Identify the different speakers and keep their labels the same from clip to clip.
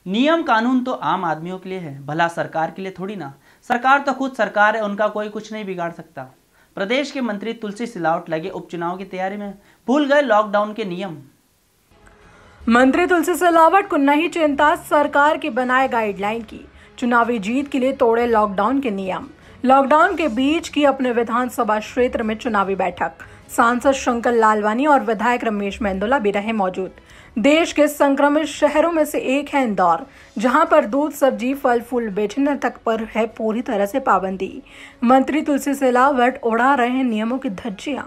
Speaker 1: नियम कानून तो आम आदमियों के लिए है, भला सरकार के लिए थोड़ी ना। सरकार तो खुद सरकार है, उनका कोई कुछ नहीं बिगाड़ सकता। प्रदेश के मंत्री तुलसी सिलावट लगे उपचुनाव की तैयारी में, भूल गए लॉकडाउन के नियम।
Speaker 2: मंत्री तुलसी सिलावट को नहीं चिंता सरकार की बनाए गाइडलाइन की, चुनावी जीत के लिए तोड़े लॉकडाउन के नियम। लॉकडाउन के बीच की अपने विधानसभा क्षेत्र में चुनावी बैठक, सांसद शंकर लालवानी और विधायक रमेश मेंदोला भी रहे मौजूद। देश के संक्रमित शहरों में से एक है इंदौर, जहां पर दूध, सब्जी, फल फूल बेचने तक पर है पूरी तरह से पाबंदी। मंत्री तुलसी सिलावट उड़ा रहे हैं नियमों की धज्जियां।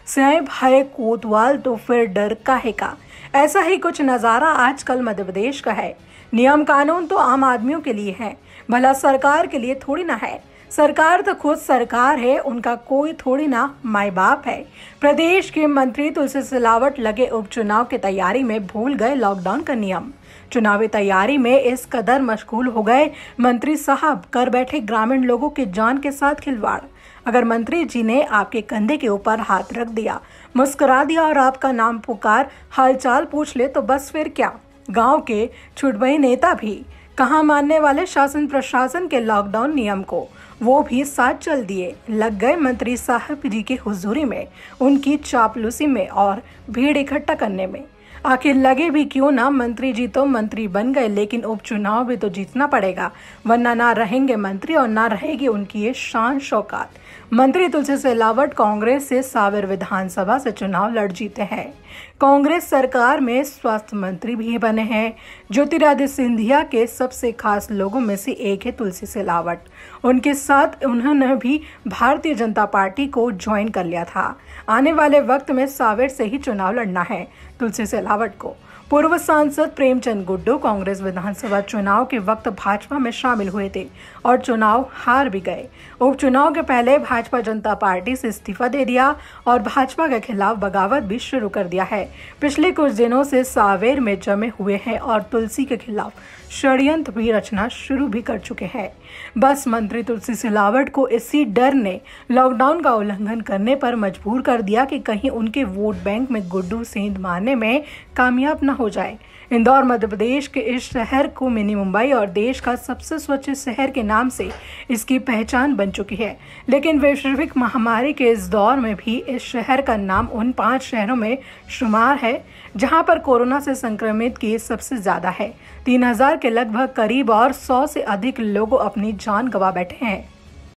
Speaker 2: साहेब है कोतवाल तो फिर डर काहे का, ऐसा ही कुछ नजारा आजकल मध्य प्रदेश का है। नियम कानून तो आम आदमियों के लिए है, भला सरकार के लिए थोड़ी ना है। सरकार तो खुद सरकार है, उनका कोई थोड़ी ना माई बाप है। प्रदेश के मंत्री तुलसी सिलावट लगे उपचुनाव की तैयारी में भूल गए लॉकडाउन का नियम। चुनावी तैयारी में इस कदर मशगूल हो गए मंत्री साहब, कर बैठे ग्रामीण लोगों की जान के साथ खिलवाड़। अगर मंत्री जी ने आपके कंधे के ऊपर हाथ रख दिया, मुस्कुरा दिया और आपका नाम पुकार हालचाल पूछ ले तो बस फिर क्या। गांव के छुटभई नेता भी कहाँ मानने वाले शासन प्रशासन के लॉकडाउन नियम को, वो भी साथ चल दिए। लग गए मंत्री साहब जी की हुजूरी में, उनकी चापलूसी में और भीड़ इकट्ठा करने में। आखिर लगे भी क्यों ना, मंत्री जी तो मंत्री बन गए, लेकिन उपचुनाव भी तो जीतना पड़ेगा, वरना ना रहेंगे मंत्री और ना रहेगी उनकी ये शान शौकत। मंत्री तुलसी सिलावट कांग्रेस से सावेर विधानसभा से चुनाव लड़ जीते हैं। कांग्रेस सरकार में स्वास्थ्य मंत्री भी बने हैं। ज्योतिरादित्य सिंधिया के सबसे खास लोगों में से एक है तुलसी सिलावट। उनके साथ उन्होंने भी भारतीय जनता पार्टी को ज्वाइन कर लिया था। आने वाले वक्त में सावेर से ही चुनाव लड़ना है तुलसी सिलावट को। पूर्व सांसद प्रेमचंद गुड्डू कांग्रेस विधानसभा चुनाव के वक्त भाजपा में शामिल हुए थे और चुनाव हार भी गए। उपचुनाव के पहले भाजपा जनता पार्टी से इस्तीफा दे दिया और भाजपा के खिलाफ बगावत भी शुरू कर दिया है। पिछले कुछ दिनों से सावेर में जमे हुए हैं और तुलसी के खिलाफ षड्यंत्र भी रचना शुरू भी कर चुके हैं। बस मंत्री तुलसी सिलावट को इसी डर ने लॉकडाउन का उल्लंघन करने पर मजबूर कर दिया कि कहीं उनके वोट बैंक में गुड्डू सेंध मारने में कामयाब न हो जाए। इंदौर मध्य प्रदेश के इस शहर को मिनी मुंबई और देश का सबसे स्वच्छ शहर के नाम से इसकी पहचान बन चुकी है, लेकिन वैश्विक महामारी के इस दौर में भी इस शहर का नाम उन 5 शहरों में शुमार है जहां पर कोरोना से संक्रमित केस सबसे ज्यादा है। 3000 के लगभग करीब और 100 से अधिक लोग अपनी जान गंवा बैठे हैं।